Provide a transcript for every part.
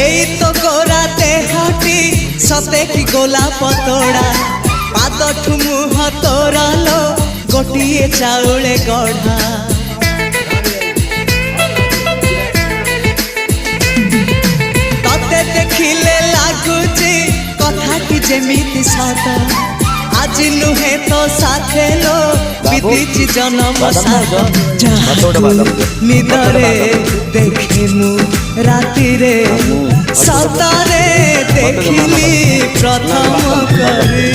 এই তো গোরাতে হাঁটি সতে কি গোলাপ তোড়া পাদঠু মুহ তোরালো গোটিয়ে চাউলে গড়া ততে দেখিলে লাগুছি কথাটি যেমিতি সত আজি নুহে তো সাথে লো বিতিছি জনম সাথ নিদরে দেখিমু রাতিরে সতরে দেখিলি প্রথম করে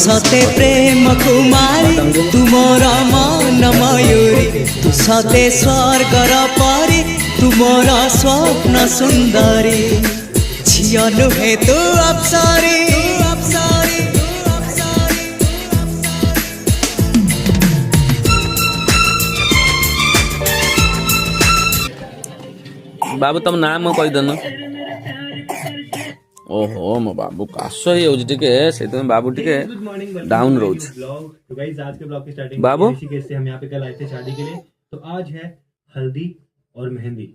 সতে প্রেম কুমারী তুমর মন ময়ূরী তু সতে স্বর্গর পরি তুমর স্বপ্ন সুন্দরী ঝিও নুহে তু অপ্সরী बाबू तुम नाम कहीदेन ओहो मो बाबू काश ही हो से बाबू टे डाउन रोज तो गाइस आज के ब्लॉग की स्टार्टिंग बाबू ऋषिकेश से हम यहाँ पे कल आए थे शादी के लिए। तो आज है हल्दी और मेहंदी,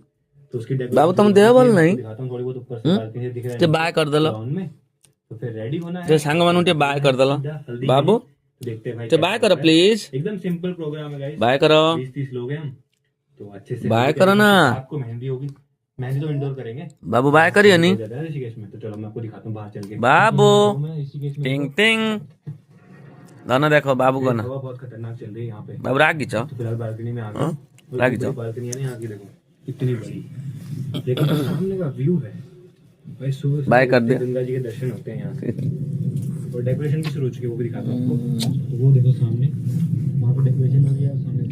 तो उसकी बाबू तुम देह बोल नहीं दिखाता हूँ थोड़ी बहुत ऊपर से बालकनी दिख रहा है बाय कर दलो में। तो फिर रेडी होना है सांग मानु बाय कर दलो बाबू देखते हैं भाई बाय करो प्लीज एकदम सिंपल प्रोग्राम है गाइस। बाय करो 20-30 लोग हैं हम, तो अच्छे से बाय करो ना। आपको मेहंदी होगी, मेहंदी तो इंडोर करेंगे बाबू बाय करिए नहीं ऋषिकेश में। तो चलो मैं आपको दिखाता हूँ बाहर चल के। बाबू ऋषिकेश में टिंग टिंग दोनों देखो बाबू को ना हवा बहुत खतरनाक चल रही है यहाँ पे। बाबू राग गीचो तो फिलहाल बालकनी में आ गए। रागी जाओ। बालकनी है ना यहाँ की, देखो कितनी बड़ी, लेकिन सामने का व्यू है भाई। सुबह बाय कर दे। गंगा जी के दर्शन होते हैं यहाँ से, और डेकोरेशन भी शुरू हो चुकी है, वो भी दिखाता हूँ आपको। तो वो देखो सामने, वहाँ पे डेकोरेशन हो गया सामने।